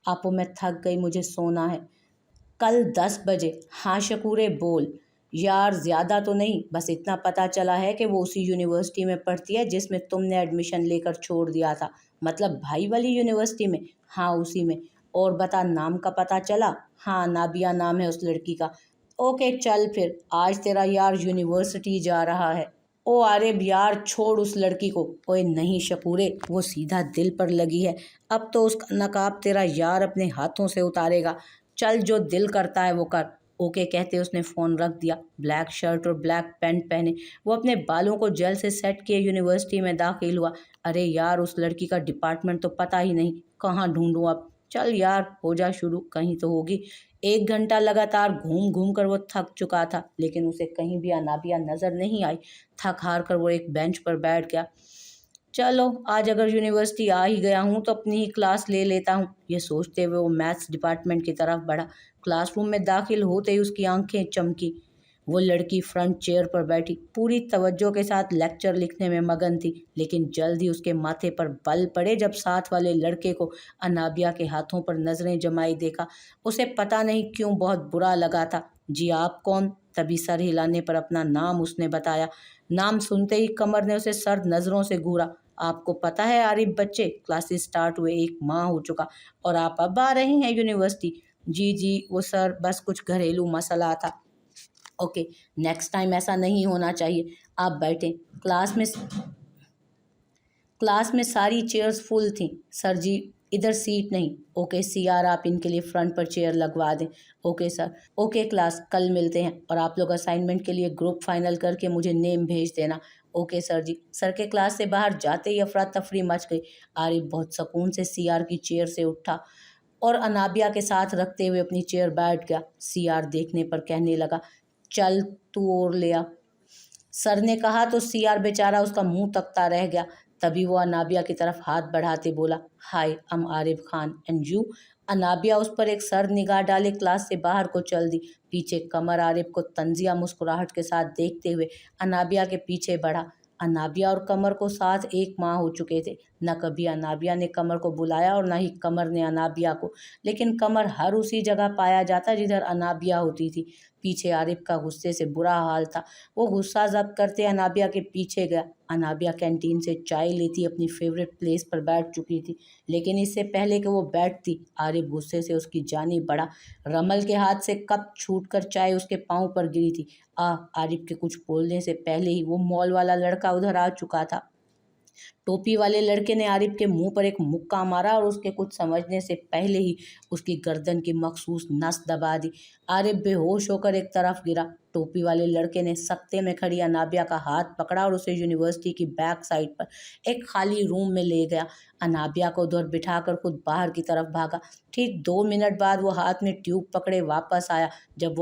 आपो मैं थक गई, मुझे सोना है। कल 10 बजे। हाँ शकूरे बोल। यार ज़्यादा तो नहीं, बस इतना पता चला है कि वो उसी यूनिवर्सिटी में पढ़ती है जिसमें तुमने एडमिशन लेकर छोड़ दिया था। मतलब भाई वाली यूनिवर्सिटी में? हाँ उसी में। और बता, नाम का पता चला? हाँ नाबिया नाम है उस लड़की का। ओके चल फिर, आज तेरा यार यूनिवर्सिटी जा रहा है। ओ आरिफ यार छोड़ उस लड़की को। ओए नहीं शकूरे, वो सीधा दिल पर लगी है। अब तो उसका नकाब तेरा यार अपने हाथों से उतारेगा। चल जो दिल करता है वो कर। ओके कहते उसने फ़ोन रख दिया। ब्लैक शर्ट और ब्लैक पैंट पहने वो अपने बालों को जेल से सेट किए यूनिवर्सिटी में दाखिल हुआ। अरे यार उस लड़की का डिपार्टमेंट तो पता ही नहीं, कहाँ ढूंढूं अब। चल यार हो जा शुरू, कहीं तो होगी। 1 घंटा लगातार घूम घूम कर वो थक चुका था, लेकिन उसे कहीं भी अनाबिया नज़र नहीं आई। थक हार कर वो एक बेंच पर बैठ गया। चलो आज अगर यूनिवर्सिटी आ ही गया हूँ तो अपनी ही क्लास ले लेता हूँ, ये सोचते हुए वो मैथ्स डिपार्टमेंट की तरफ बढ़ा। क्लासरूम में दाखिल होते ही उसकी आंखें चमकी। वो लड़की फ्रंट चेयर पर बैठी पूरी तवज्जो के साथ लेक्चर लिखने में मगन थी, लेकिन जल्द ही उसके माथे पर बल पड़े जब साथ वाले लड़के को अनाबिया के हाथों पर नजरें जमाई देखा। उसे पता नहीं क्यों बहुत बुरा लगा था। जी आप कौन? तभी सर हिलाने पर अपना नाम उसने बताया। नाम सुनते ही कमर ने उसे सर्द नजरों से घूरा। आपको पता है आरिफ बच्चे, क्लासेस स्टार्ट हुए 1 माह हो चुका और आप अब आ रहे हैं यूनिवर्सिटी? जी जी वो सर बस कुछ घरेलू मसला था। ओके नेक्स्ट टाइम ऐसा नहीं होना चाहिए। आप बैठें। क्लास में सारी चेयर्स फुल थीं। सर जी इधर सीट नहीं। ओके सीआर आप इनके लिए फ्रंट पर चेयर लगवा दें। Okay sir. ओके क्लास कल मिलते हैं और आप लोग असाइनमेंट के लिए ग्रुप फाइनल करके मुझे नेम भेज देना। ओके सर जी। सर के क्लास से बाहर जाते ही अफरा तफरी मच गई। आरिफ बहुत सुकून से सीआर की चेयर से उठा और अनाबिया के साथ रखते हुए अपनी चेयर बैठ गया। सीआर देखने पर कहने लगा, चल तू और ले आ। सर ने कहा तो सीआर बेचारा उसका मुंह तकता रह गया। तभी वो अनाबिया की तरफ हाथ बढ़ाते बोला, हाय अम आरिफ खान एंड यू। अनाबिया उस पर एक सर निगाह डाले क्लास से बाहर को चल दी। पीछे कमर आरिफ को तंजिया मुस्कुराहट के साथ देखते हुए अनाबिया के पीछे बढ़ा। अनाबिया और कमर को साथ 1 माह हो चुके थे। न कभी अनाबिया ने कमर को बुलाया और न ही कमर ने अनाबिया को, लेकिन कमर हर उसी जगह पाया जाता जिधर अनाबिया होती थी। पीछे आरिफ का गुस्से से बुरा हाल था। वो गुस्सा ज़ब्त करते अनाबिया के पीछे गया। अनाबिया कैंटीन से चाय लेती अपनी फेवरेट प्लेस पर बैठ चुकी थी, लेकिन इससे पहले कि वो बैठती आरिफ गुस्से से उसकी जानिब बढ़ा। रमल के हाथ से कप छूटकर चाय उसके पाँव पर गिरी थी। आरिफ के कुछ बोलने से पहले ही वो मॉल वाला लड़का उधर आ चुका था। टोपी वाले लड़के ने आरिफ के मुंह पर एक मुक्का मारा और उसके कुछ समझने से पहले ही उसकी गर्दन की मखसूस नस दबा दी। आरिफ बेहोश होकर एक तरफ गिरा। टोपी वाले लड़के ने सख्ते में खड़ी अनाबिया का हाथ पकड़ा और उसे यूनिवर्सिटी की बैक साइड पर एक खाली रूम में ले गया। अनाबिया को उधर बिठाकर खुद बाहर की तरफ भागा। ठीक 2 मिनट बाद वो हाथ में ट्यूब पकड़े वापस आया। जब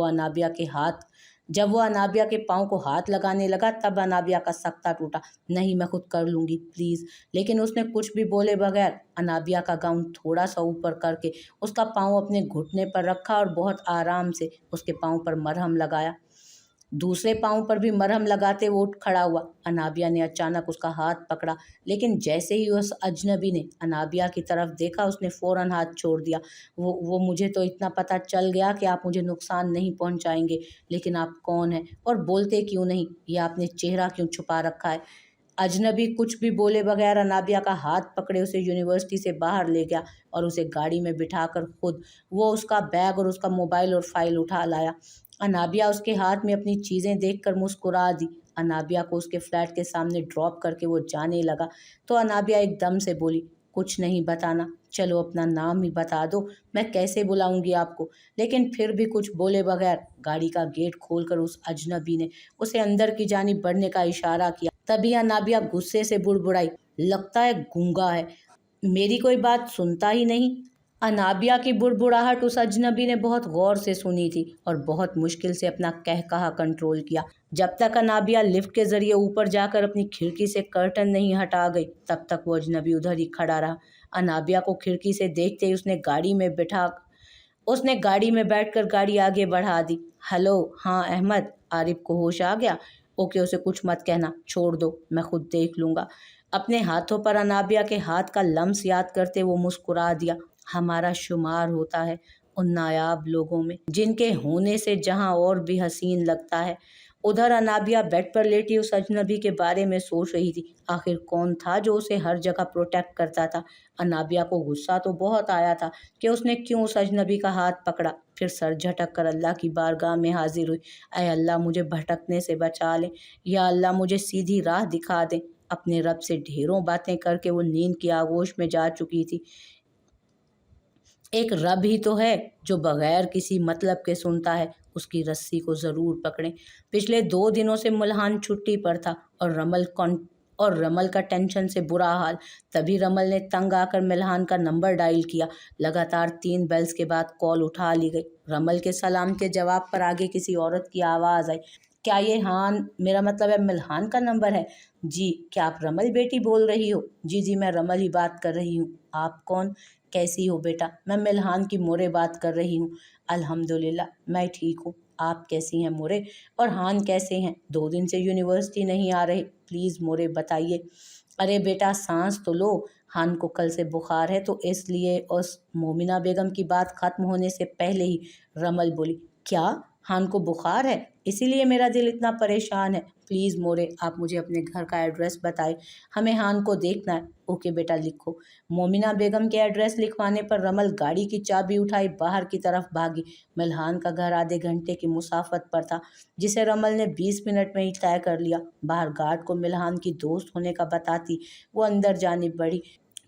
वो अनाबिया के पाँव को हाथ लगाने लगा तब अनाबिया का सख्ता टूटा। नहीं मैं खुद कर लूँगी प्लीज़। लेकिन उसने कुछ भी बोले बगैर अनाबिया का गाउन थोड़ा सा ऊपर करके उसका पाँव अपने घुटने पर रखा और बहुत आराम से उसके पाँव पर मरहम लगाया। दूसरे पाँव पर भी मरहम लगाते वो उठ खड़ा हुआ। अनाबिया ने अचानक उसका हाथ पकड़ा, लेकिन जैसे ही उस अजनबी ने अनाबिया की तरफ देखा उसने फ़ौरन हाथ छोड़ दिया। वो मुझे तो इतना पता चल गया कि आप मुझे नुकसान नहीं पहुंचाएंगे, लेकिन आप कौन हैं और बोलते क्यों नहीं? ये आपने चेहरा क्यों छुपा रखा है? अजनबी कुछ भी बोले बगैर अनाबिया का हाथ पकड़े उसे यूनिवर्सिटी से बाहर ले गया और उसे गाड़ी में बिठाकर खुद वो उसका बैग और उसका मोबाइल और फाइल उठा लाया। अनाबिया उसके हाथ में अपनी चीज़ें देखकर मुस्कुरा दी। अनाबिया को उसके फ्लैट के सामने ड्रॉप करके वो जाने लगा तो अनाबिया एकदम से बोली, कुछ नहीं बताना, चलो अपना नाम ही बता दो, मैं कैसे बुलाऊंगी आपको? लेकिन फिर भी कुछ बोले बगैर गाड़ी का गेट खोलकर उस अजनबी ने उसे अंदर की जानिब बढ़ने का इशारा किया। तभी अनाबिया गुस्से से बुड़बुड़ाई, लगता है गूंगा है, मेरी कोई बात सुनता ही नहीं। अनाबिया की बुड़बुड़ाहट उस अजनबी ने बहुत गौर से सुनी थी और बहुत मुश्किल से अपना कहकहा कंट्रोल किया। जब तक अनाबिया लिफ्ट के जरिए ऊपर जाकर अपनी खिड़की से कर्टन नहीं हटा गई तब तक वो अजनबी उधर ही खड़ा रहा। अनाबिया को खिड़की से देखते ही उसने गाड़ी में बैठकर गाड़ी आगे बढ़ा दी। हेलो, हाँ अहमद। आरिफ को होश आ गया। ओके उसे कुछ मत कहना, छोड़ दो, मैं खुद देख लूँगा। अपने हाथों पर अनाबिया के हाथ का लम्स याद करते वो मुस्कुरा दिया। ہمارا شمار ہوتا ہے ان نایاب لوگوں میں جن کے ہونے سے جہاں اور بھی حسین لگتا ہے۔ ادھر انابیہ بیڈ پر لیٹی اس اجنبی کے بارے میں سوچ رہی تھی، آخر کون تھا جو اسے ہر جگہ پروٹیکٹ کرتا تھا۔ انابیہ کو غصہ تو بہت آیا تھا کہ اس نے کیوں اس اجنبی کا ہاتھ پکڑا، پھر سر جھٹک کر اللہ کی بارگاہ میں حاضر ہوئی۔ اے اللہ مجھے بھٹکنے سے بچا لے، یا اللہ مجھے سیدھی راہ دکھا دے۔ اپنے رب سے ڈھیروں باتیں کر کے وہ نیند کی آغوش میں جا چکی تھی۔ ایک رب ہی تو ہے جو بغیر کسی مطلب کے سنتا ہے، اس کی رسی کو ضرور پکڑیں۔ پچھلے 2 دنوں سے ملحان چھٹی پر تھا اور رمل کا ٹینشن سے برا حال۔ تبھی رمل نے تنگ آ کر ملحان کا نمبر ڈائل کیا۔ لگاتار 3 بیلز کے بعد کال اٹھا لی گئی۔ رمل کے سلام کے جواب پر آگے کسی عورت کی آواز آئی۔ کیا یہ میرا مطلب ہے ملحان کا نمبر ہے؟ جی، کیا آپ رمل بیٹی بول رہی ہو؟ جی میں رمل ہی بات کر رہی ہوں۔ آپ کون؟ کیسی ہو بیٹا؟ میں ملحان کی مورے بات کر رہی ہوں۔ الحمدللہ میں ٹھیک ہوں۔ آپ کیسی ہیں مورے؟ اور ہان کیسے ہیں؟ 2 دن سے یونیورسٹی نہیں آ رہے، پلیز مورے بتائیے۔ ارے بیٹا سانس تو لو، ہان کو کل سے بخار ہے تو اس لیے۔ اس مومنہ بیگم کی بات ختم ہونے سے پہلے ہی رمل بولی، کیا ہان کو بخار ہے؟ اسی لیے میرا دل اتنا پریشان ہے۔ پلیز مورے آپ مجھے اپنے گھر کا ایڈریس بتائیں، ہمیں ہان کو دیکھنا ہے۔ اوکے بیٹا لکھو۔ مومنہ بیگم کے ایڈریس لکھوانے پر رمل گاڑی کی چابی اٹھائی باہر کی طرف بھاگی۔ ملحان کا گھر آدھے گھنٹے کی مسافت پر تھا، جسے رمل نے 20 منٹ میں ہی طے کر لیا۔ باہر گارڈ کو ملحان کی دوست ہونے کا بتاتی وہ اندر جانب بڑھی،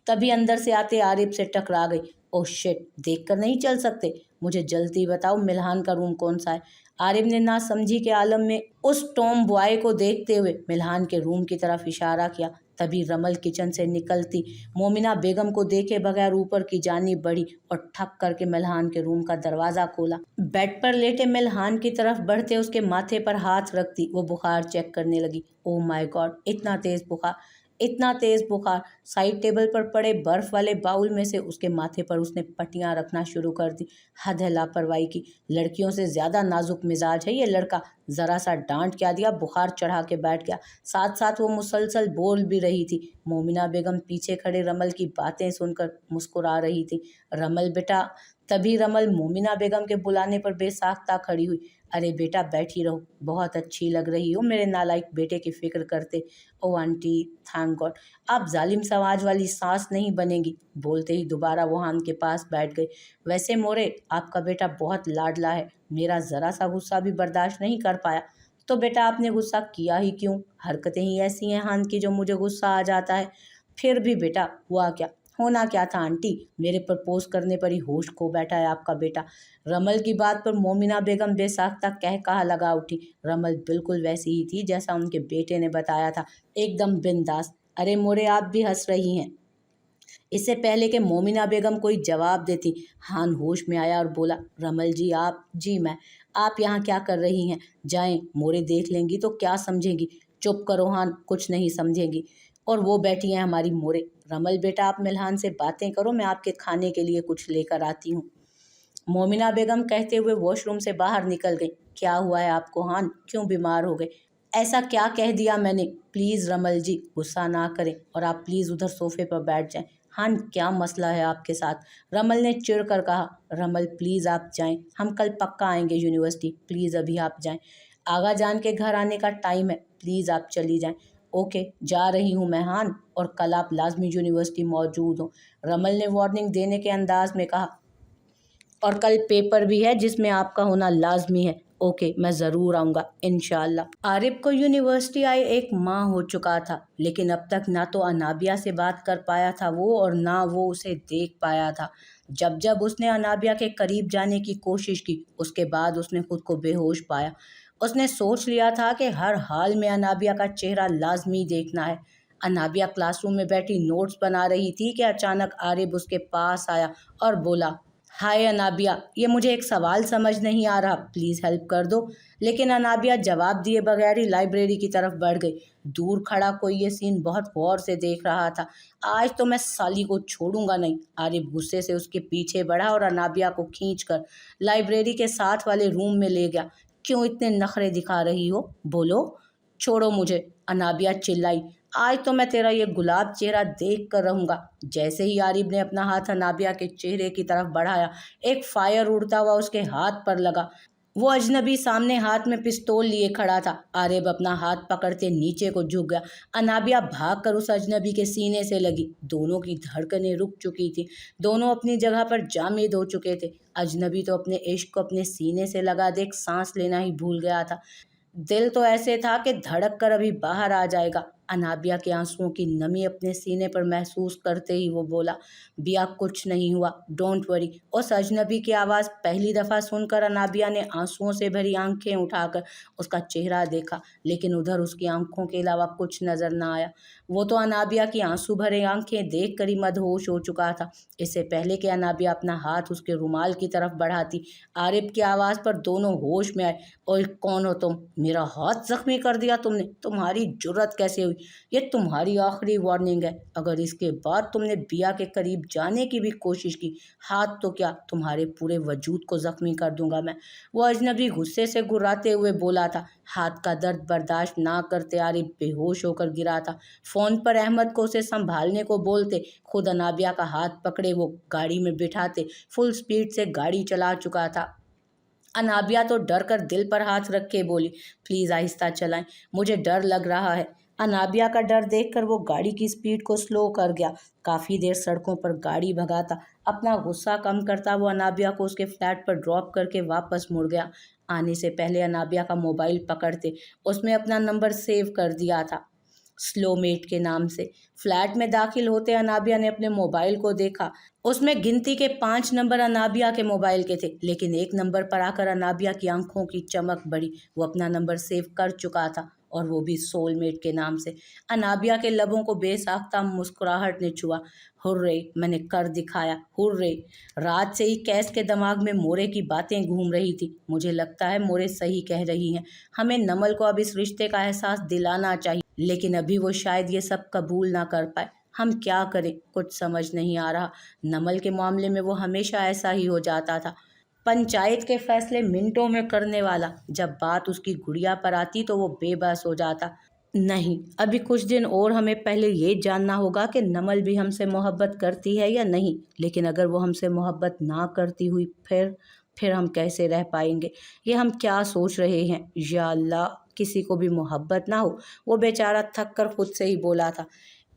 تبھی اندر سے آتے عارف سے ٹکرا گئی۔ اوہ شٹ، دیکھ کر نہیں چل سکتے؟ مجھے جلدی بتاؤ ملحان کا روم کون سا ہے؟ عارف نے ناسمجھی کے عالم میں اس ٹام بوائے کو دیکھتے ہوئے ملحان کے روم کی طرف اشارہ کیا۔ تبھی رمل کچن سے نکلتی مومنہ بیگم کو دیکھے بغیر اوپر کی جانب بڑھی اور ٹھک کر کے ملحان کے روم کا دروازہ کھولا۔ بیڈ پر لیٹے ملحان کی طرف بڑھتے اس کے ماتھے پر ہاتھ رکھتی وہ بخار چیک کرنے لگی۔ اوہ مائی گاڈ، اتنا تیز بخار، اتنا تیز بخار! سائڈ ٹیبل پر پڑے برف والے باؤل میں سے اس کے ماتھے پر اس نے پٹیاں رکھنا شروع کر دی۔ حد ہے لاپرواہی کی، لڑکیوں سے زیادہ نازک مزاج ہے یہ لڑکا۔ ذرا سا ڈانٹ کیا دیا بخار چڑھا کے بیٹھ گیا۔ ساتھ ساتھ وہ مسلسل بول بھی رہی تھی۔ مومنہ بیگم پیچھے کھڑے رمل کی باتیں سن کر مسکرا رہی تھی۔ رمل بیٹا، تبھی رمل مومنہ بیگم کے بلانے پر بے ساختہ کھڑی ہوئی۔ ارے بیٹا بیٹھی رہو، بہت اچھی لگ رہی ہو میرے نالائق بیٹے کی فکر کرتے۔ او آنٹی تھینک گاڈ، آپ ظالم سماج والی سانس نہیں بنیں گی۔ بولتے ہی دوبارہ وہ ہان کے پاس بیٹھ گئی۔ ویسے مورے آپ کا بیٹا بہت لاڈلا ہے، میرا ذرا سا غصہ بھی برداشت نہیں کر پایا۔ تو بیٹا آپ نے غصہ کیا ہی کیوں؟ حرکتیں ہی ایسی ہیں ہان کی جو مجھے غصہ آ جاتا ہے۔ پھر بھی بیٹا ہوا کیا؟ ہونا کیا تھا آنٹی، میرے پرپوز کرنے پر ہی ہوش کھو بیٹھا ہے آپ کا بیٹا۔ رمل کی بات پر مومنہ بیگم بے ساختہ کہا لگا اٹھی۔ رمل بالکل ویسی ہی تھی جیسا ان کے بیٹے نے بتایا تھا، ایک دم بنداس۔ ارے مورے آپ بھی ہنس رہی ہیں؟ اس سے پہلے کہ مومنہ بیگم کوئی جواب دیتی ہان ہوش میں آیا اور بولا، رمل جی آپ؟ جی میں۔ آپ یہاں کیا کر رہی ہیں؟ جائیں، مورے دیکھ لیں گی تو کیا سمجھیں گی؟ چپ کرو ہان، کچھ نہیں سمجھیں گی۔ اور وہ بیٹھی ہیں ہماری مورے۔ رمل بیٹا آپ ملحان سے باتیں کرو، میں آپ کے کھانے کے لیے کچھ لے کر آتی ہوں۔ مومنہ بیگم کہتے ہوئے واش روم سے باہر نکل گئی۔ کیا ہوا ہے آپ کو ہان، کیوں بیمار ہو گئے؟ ایسا کیا کہہ دیا میں نے؟ پلیز رمل جی غصہ نہ کریں اور آپ پلیز ادھر صوفے پر بیٹھ جائیں۔ ہان کیا مسئلہ ہے آپ کے ساتھ؟ رمل نے چڑ کر کہا۔ رمل پلیز آپ جائیں، ہم کل پکا آئیں گے یونیورسٹی، پلیز ابھی آپ جائیں۔ آغا جان کے گھر آنے کا ٹائم ہے، پلیز آپ چلی جائیں۔ اوکے جا رہی ہوں میں ہان، اور کل آپ لازمی یونیورسٹی موجود ہوں، رمل نے وارننگ دینے کے انداز میں کہا۔ اور کل پیپر بھی ہے جس میں آپ کا ہونا لازمی ہے۔ اوکے میں ضرور آؤں گا انشاءاللہ۔ عارف کو یونیورسٹی آئے 1 ماہ ہو چکا تھا، لیکن اب تک نہ تو انابیہ سے بات کر پایا تھا وہ، اور نہ وہ اسے دیکھ پایا تھا۔ جب اس نے انابیہ کے قریب جانے کی کوشش کی، اس کے بعد اس نے خود کو بے ہوش پایا۔ اس نے سوچ لیا تھا کہ ہر حال میں انابیہ کا چہرہ لازمی دیکھنا ہے۔ انابیہ کلاس روم میں بیٹھی نوٹس بنا رہی تھی کہ اچانک عارف اس کے پاس آیا اور بولا، ہائے انابیہ، یہ مجھے ایک سوال سمجھ نہیں آ رہا، پلیز ہیلپ کر دو۔ لیکن انابیہ جواب دیے بغیر ہی لائبریری کی طرف بڑھ گئی۔ دور کھڑا کوئی یہ سین بہت غور سے دیکھ رہا تھا۔ آج تو میں سالی کو چھوڑوں گا نہیں۔ عارف غصے سے اس کے پیچھے بڑھا اور انابیہ کو کھینچ کر لائبریری کے ساتھ والے روم میں لے گیا۔ کیوں اتنے نخرے دکھا رہی ہو؟ بولو۔ چھوڑو مجھے، انابیہ چلائی۔ आज तो मैं तेरा ये गुलाब चेहरा देख कर रहूँगा। जैसे ही आरिफ ने अपना हाथ अनाबिया के चेहरे की तरफ बढ़ाया, एक फायर उड़ता हुआ उसके हाथ पर लगा। वो अजनबी सामने हाथ में पिस्तौल लिए खड़ा था। आरिफ अपना हाथ पकड़ते नीचे को झुक गया। अनाबिया भागकर उस अजनबी के सीने से लगी। दोनों की धड़कनें रुक चुकी थी। दोनों अपनी जगह पर जामिद हो चुके थे। अजनबी तो अपने इश्क को अपने सीने से लगा देख सांस लेना ही भूल गया था। दिल तो ऐसे था कि धड़क कर अभी बाहर आ जाएगा। अनाबिया के आंसुओं की नमी अपने सीने पर महसूस करते ही वो बोला, बिया कुछ नहीं हुआ, डोंट वरी। उस अजनबी की आवाज़ पहली दफ़ा सुनकर अनाबिया ने आंसुओं से भरी आंखें उठाकर उसका चेहरा देखा, लेकिन उधर उसकी आंखों के अलावा कुछ नज़र न आया। वो तो अनाबिया की आंसू भरे आंखें देख कर ही मदहोश हो चुका था। इससे पहले कि अनाबिया अपना हाथ उसके रुमाल की तरफ बढ़ाती, आरिफ की आवाज़ पर दोनों होश में आए। और कौन हो तुम? मेरा हाथ जख्मी कर दिया तुमने? तुम्हारी जुर्रत कैसे हुई? ये तुम्हारी आखिरी वार्निंग है। अगर इसके बाद तुमने बिया के करीब जाने की भी कोशिश की, हाथ तो क्या, तुम्हारे पूरे वजूद को जख्मी कर दूंगा मैं। वो अजनबी गुस्से से गुर्राते हुए बोला था। हाथ का दर्द बर्दाश्त ना करते आरिफ बेहोश होकर गिरा था। फ़ोन पर अहमद को उसे संभालने को बोलते, खुद अनाबिया का हाथ पकड़े वो गाड़ी में बिठाते फुल स्पीड से गाड़ी चला चुका था। अनाबिया तो डर कर दिल पर हाथ रख के बोली, प्लीज़ आहिस्ता चलाएं, मुझे डर लग रहा है। अनाबिया का डर देखकर वो गाड़ी की स्पीड को स्लो कर गया। काफ़ी देर सड़कों पर गाड़ी भगाता, अपना गुस्सा कम करता वो अनाबिया को उसके फ्लैट पर ड्रॉप करके वापस मुड़ गया। आने से पहले अनाबिया का मोबाइल पकड़ते उसमें अपना नंबर सेव कर दिया था, स्लो मेट के नाम से। फ्लैट में दाखिल होते अनाबिया ने अपने मोबाइल को देखा। उसमें गिनती के 5 नंबर अनाबिया के मोबाइल के थे, लेकिन एक नंबर पर आकर अनाबिया की आंखों की चमक बढ़ी। वो अपना नंबर सेव कर चुका था, और वो भी सोलमेट के नाम से। अनाबिया के लबों को बेसाख्ता मुस्कुराहट ने छुआ। हुर्रे, मैंने कर दिखाया, हुर्रे। रात से ही कैस के दिमाग में मोरे की बातें घूम रही थी। मुझे लगता है मोरे सही कह रही हैं। हमें नमल को अब इस रिश्ते का एहसास दिलाना चाहिए, लेकिन अभी वो शायद ये सब कबूल ना कर पाए। हम क्या करें, कुछ समझ नहीं आ रहा। नमल के मामले में वो हमेशा ऐसा ही हो जाता था, पंचायत के फैसले मिनटों में करने वाला। जब बात उसकी गुड़िया पर आती तो वो बेबस हो जाता। नहीं, अभी कुछ दिन और हमें पहले ये जानना होगा कि नमल भी हमसे मोहब्बत करती है या नहीं। लेकिन अगर वो हमसे मोहब्बत ना करती हुई, फिर हम कैसे रह पाएंगे? ये हम क्या सोच रहे हैं? या अल्लाह, किसी को भी मोहब्बत ना हो। वो बेचारा थक कर खुद से ही बोला था,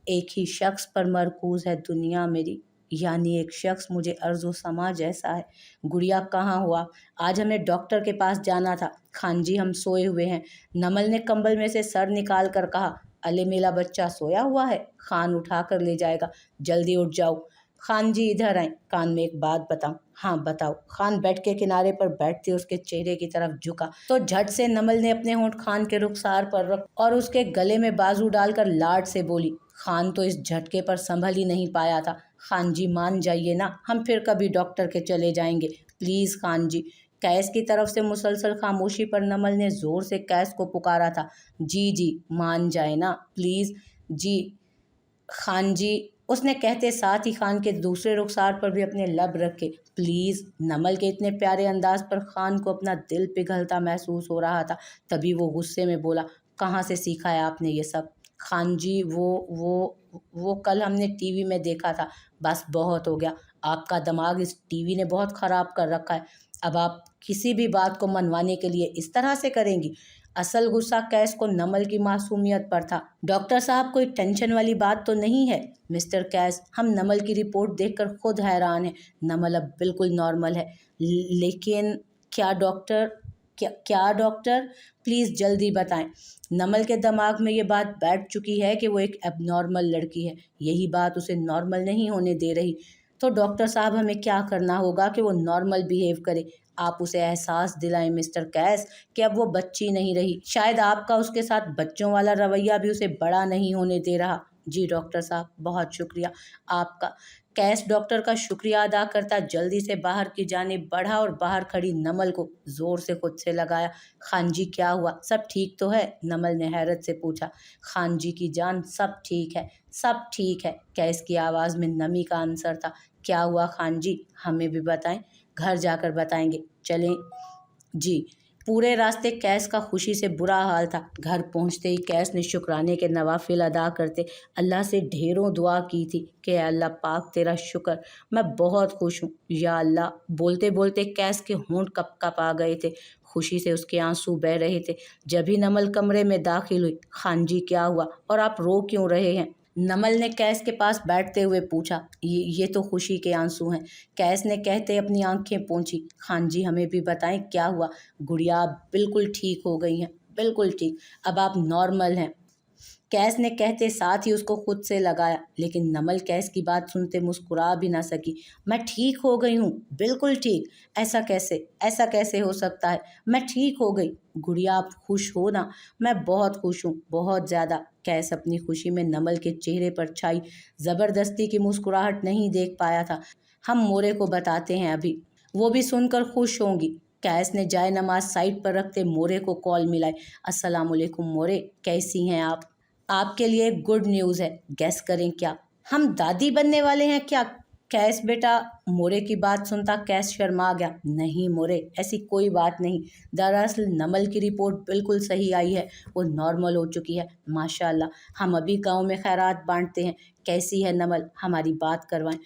एक ही शख्स पर मरकूज है दुनिया मेरी, यानी एक शख्स मुझे अर्ज़ो समा जैसा है। गुड़िया कहाँ हुआ? आज हमें डॉक्टर के पास जाना था। खान जी, हम सोए हुए हैं। नमल ने कंबल में से सर निकाल कर कहा, अले मेरा बच्चा सोया हुआ है, खान उठा कर ले जाएगा, जल्दी उठ जाओ। खान जी इधर आए, कान में एक बात बताऊं? हाँ बताओ। खान बेड के किनारे पर बैठते उसके चेहरे की तरफ झुका तो झट से नमल ने अपने होंठ खान के रुखसार पर रख और उसके गले में बाजू डालकर लाड से बोली। खान तो इस झटके पर संभल ही नहीं पाया था। खान जी मान जाइए ना, हम फिर कभी डॉक्टर के चले जाएंगे, प्लीज़ खान जी। कैस की तरफ से मुसलसल खामोशी पर नमल ने जोर से कैस को पुकारा था। जी जी, मान जाए ना प्लीज़। जी खान जी, उसने कहते साथ ही खान के दूसरे रुखसार पर भी अपने लब रखे। प्लीज़। नमल के इतने प्यारे अंदाज पर खान को अपना दिल पिघलता महसूस हो रहा था। तभी वो गुस्से में बोला, कहाँ से सीखा है आपने ये सब? खान जी, वो कल हमने टीवी में देखा था। बस बहुत हो गया, आपका दिमाग इस टीवी ने बहुत ख़राब कर रखा है। अब आप किसी भी बात को मनवाने के लिए इस तरह से करेंगी? असल गुस्सा कैस को नमल की मासूमियत पर था। डॉक्टर साहब, कोई टेंशन वाली बात तो नहीं है? मिस्टर कैस, हम नमल की रिपोर्ट देखकर खुद हैरान हैं। नमल अब बिल्कुल नॉर्मल है। लेकिन क्या डॉक्टर? क्या डॉक्टर? प्लीज़ जल्दी बताएं। नमल के दिमाग में ये बात बैठ चुकी है कि वो एक एबनॉर्मल लड़की है। यही बात उसे नॉर्मल नहीं होने दे रही। तो डॉक्टर साहब, हमें क्या करना होगा कि वो नॉर्मल बिहेव करे? आप उसे एहसास दिलाएं मिस्टर कैस कि अब वो बच्ची नहीं रही। शायद आपका उसके साथ बच्चों वाला रवैया भी उसे बड़ा नहीं होने दे रहा। जी डॉक्टर साहब, बहुत शुक्रिया आपका। कैस डॉक्टर का शुक्रिया अदा करता जल्दी से बाहर की जानिब बढ़ा और बाहर खड़ी नमल को जोर से खुद से लगाया। खान जी, क्या हुआ? सब ठीक तो है? नमल ने हैरत से पूछा। खान जी की जान, सब ठीक है, सब ठीक है। कैस की आवाज़ में नमी का आंसर था। क्या हुआ खान जी? हमें भी बताएं। घर जाकर बताएंगे, चलें। जी। पूरे रास्ते कैस का खुशी से बुरा हाल था। घर पहुंचते ही कैस ने शुक्राने के नवाफिल अदा करते अल्लाह से ढेरों दुआ की थी कि अल्लाह पाक तेरा शुक्र, मैं बहुत खुश हूँ या अल्लाह। बोलते बोलते कैस के होंठ कप कप आ गए थे, खुशी से उसके आंसू बह रहे थे। जब ही नमल कमरे में दाखिल हुई, खान जी क्या हुआ और आप रो क्यों रहे हैं? नमल ने कैस के पास बैठते हुए पूछा। ये तो खुशी के आंसू हैं, कैस ने कहते अपनी आंखें पोंछी। खान जी हमें भी बताएं क्या हुआ? गुड़िया आप बिल्कुल ठीक हो गई हैं, बिल्कुल ठीक, अब आप नॉर्मल हैं, कैस ने कहते साथ ही उसको खुद से लगाया। लेकिन नमल कैस की बात सुनते मुस्कुरा भी ना सकी। मैं ठीक हो गई हूँ, बिल्कुल ठीक। ऐसा कैसे हो सकता है? मैं ठीक हो गई। गुड़िया आप खुश हो ना? मैं बहुत खुश हूँ, बहुत ज़्यादा। कैस अपनी खुशी में नमल के चेहरे पर छाई ज़बरदस्ती की मुस्कुराहट नहीं देख पाया था। हम मोरे को बताते हैं अभी, वो भी सुनकर खुश होंगी। कैस ने जाए नमाज साइड पर रखते मोरे को कॉल मिलाई। अस्सलाम वालेकुम मोरे, कैसी हैं आप? आपके लिए गुड न्यूज़ है, गेस करें क्या? हम दादी बनने वाले हैं क्या? कैस बेटा, मोरे की बात सुनता कैस शर्मा गया। नहीं मोरे, ऐसी कोई बात नहीं, दरअसल नमल की रिपोर्ट बिल्कुल सही आई है, वो नॉर्मल हो चुकी है माशाल्लाह। हम अभी गांव में खैरात बांटते हैं। कैसी है नमल, हमारी बात करवाएं।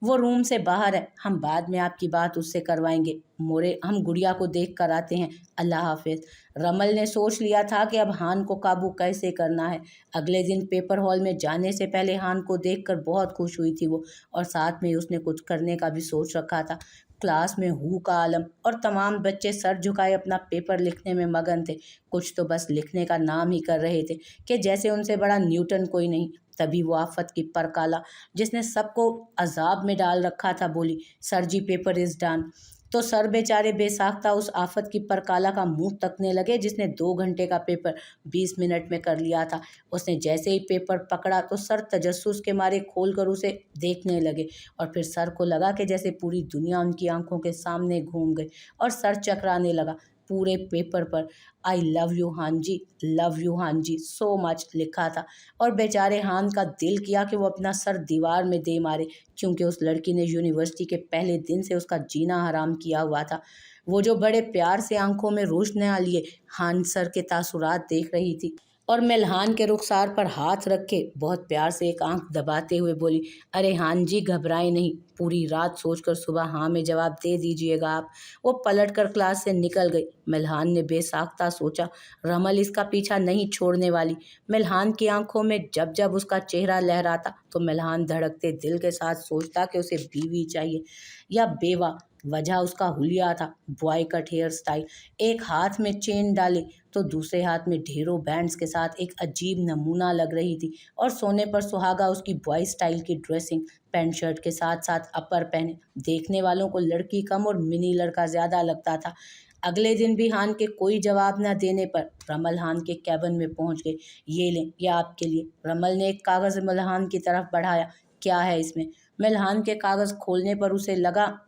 वो रूम से बाहर है, हम बाद में आपकी बात उससे करवाएंगे। मोरे, हम गुड़िया को देख कर आते हैं, अल्लाह हाफिज। रमल ने सोच लिया था कि अब हान को काबू कैसे करना है। अगले दिन पेपर हॉल में जाने से पहले हान को देखकर बहुत खुश हुई थी वो, और साथ में उसने कुछ करने का भी सोच रखा था। क्लास में हू का आलम और तमाम बच्चे सर झुकाए अपना पेपर लिखने में मगन थे। कुछ तो बस लिखने का नाम ही कर रहे थे कि जैसे उनसे बड़ा न्यूटन कोई नहीं। तभी वो आफत की परकाला, जिसने सबको अजाब में डाल रखा था, बोली, sir ji paper is done. तो सर बेचारे बेसाख्ता उस आफत की परकाला का मुंह तकने लगे जिसने 2 घंटे का पेपर 20 मिनट में कर लिया था। उसने जैसे ही पेपर पकड़ा तो सर तजस्सुस के मारे खोल कर उसे देखने लगे, और फिर सर को लगा कि जैसे पूरी दुनिया उनकी आंखों के सामने घूम गई, और सर चकराने लगा। पूरे पेपर पर आई लव यू हान जी, लव यू हान जी सो मच लिखा था। और बेचारे हान का दिल किया कि वो अपना सर दीवार में दे मारे, क्योंकि उस लड़की ने यूनिवर्सिटी के पहले दिन से उसका जीना हराम किया हुआ था। वो जो बड़े प्यार से आंखों में रोशनी लिए हान सर के तासुरात देख रही थी, और मिल्हान के रुखसार पर हाथ रखे बहुत प्यार से एक आंख दबाते हुए बोली, अरे हान जी घबराए नहीं, पूरी रात सोचकर सुबह हाँ में जवाब दे दीजिएगा आप। वो पलटकर क्लास से निकल गई। मिल्हान ने बेसाख्ता सोचा, रमल इसका पीछा नहीं छोड़ने वाली। मिल्हान की आंखों में जब जब उसका चेहरा लहराता तो मिल्हान धड़कते दिल के साथ सोचता कि उसे बीवी चाहिए या बेवा। वजह उसका हुलिया था, बॉय कट हेयर स्टाइल। एक हाथ में चेन डाली तो दूसरे हाथ में ढेरों बैंड्स के साथ एक अजीब नमूना लग रही थी, और सोने पर सुहागा उसकी बॉय स्टाइल की ड्रेसिंग, पैंट शर्ट के साथ साथ अपर पहने। देखने वालों को लड़की कम और मिनी लड़का ज़्यादा लगता था। अगले दिन भी हान के कोई जवाब न देने पर रमल हान के कैबिन में पहुंच गए। ये लें, यह आपके लिए। रमल ने एक कागज़ मल्हान की तरफ बढ़ाया। क्या है इसमें? मल्हान के कागज़ खोलने पर उसे लगा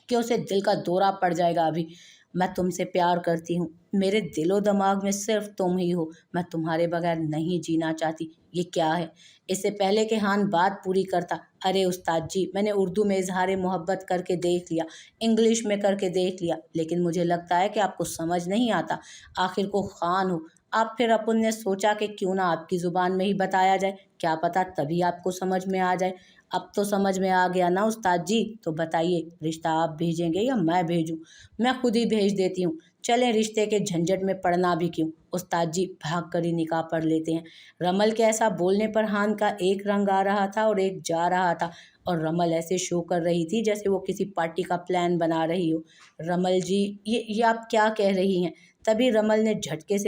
कि उसे दिल का दौरा पड़ जाएगा अभी। मैं तुमसे प्यार करती हूँ, मेरे दिलो दिमाग में सिर्फ तुम ही हो, मैं तुम्हारे बगैर नहीं जीना चाहती। ये क्या है? इससे पहले कि हान बात पूरी करता, अरे उस्ताद जी, मैंने उर्दू में इजहार मोहब्बत करके देख लिया, इंग्लिश में करके देख लिया, लेकिन मुझे लगता है कि आपको समझ नहीं आता। आखिर को खान हो आप। फिर अपन ने सोचा कि क्यों ना आपकी ज़ुबान में ही बताया जाए, क्या पता तभी आपको समझ में आ जाए। अब तो समझ में आ गया ना उस्ताद जी, तो बताइए रिश्ता आप भेजेंगे या मैं भेजूं? मैं खुद ही भेज देती हूँ, चलें, रिश्ते के झंझट में पड़ना भी क्यों। उस्ताद जी भाग कर ही निकाह पढ़ लेते हैं। रमल के ऐसा बोलने पर हान का एक रंग आ रहा था और एक जा रहा था, और रमल ऐसे शो कर रही थी जैसे वो किसी पार्टी का प्लान बना रही हो। रमल जी, ये आप क्या कह रही हैं? तभी रमल ने झटके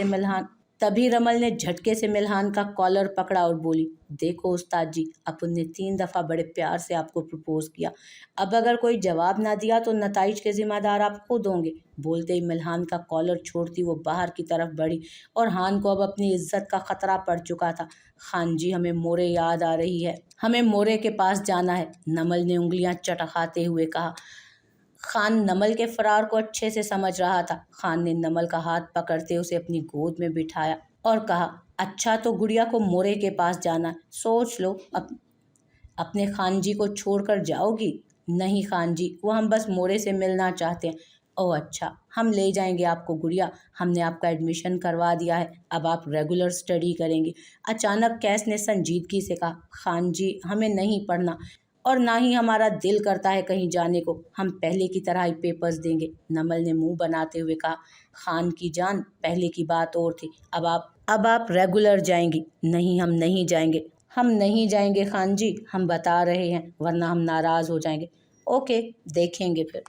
से मिल्हान का कॉलर पकड़ा और बोली, देखो उस्ताद जी, अपन ने 3 दफ़ा बड़े प्यार से आपको प्रपोज किया, अब अगर कोई जवाब ना दिया तो नताइज के जिम्मेदार आप खुद होंगे। बोलते ही मिल्हान का कॉलर छोड़ती वो बाहर की तरफ बढ़ी, और हान को अब अपनी इज्जत का खतरा पड़ चुका था। खान जी, हमें मोरे याद आ रही है, हमें मोरे के पास जाना है, नमल ने उंगलियां चटखाते हुए कहा। खान नमल के फरार को अच्छे से समझ रहा था। खान ने नमल का हाथ पकड़ते उसे अपनी गोद में बिठाया और कहा, अच्छा तो गुड़िया को मोरे के पास जाना, सोच लो, अपने खान जी को छोड़कर जाओगी? नहीं खान जी, वो हम बस मोरे से मिलना चाहते हैं। ओह अच्छा, ہم لے جائیں گے آپ کو گڑیا، ہم نے آپ کا ایڈمیشن کروا دیا ہے، اب آپ ریگولر اسٹڈی کریں گی۔ اچانک کیس نے سنجیدگی سے کہا، خان جی ہمیں نہیں پڑھنا، اور نہ ہی ہمارا دل کرتا ہے کہیں جانے کو، ہم پہلے کی طرح ہی پیپرز دیں گے۔ نمل نے منہ بناتے ہوئے کہا، خان کی جان پہلے کی بات اور تھی، اب آپ ریگولر جائیں گی۔ نہیں ہم نہیں جائیں گے، ہم نہیں جائیں گے خان جی، ہم بتا رہے ہیں ورنہ ہم ناراض ہو جائیں گے۔ اوکے دیکھیں گے پھر۔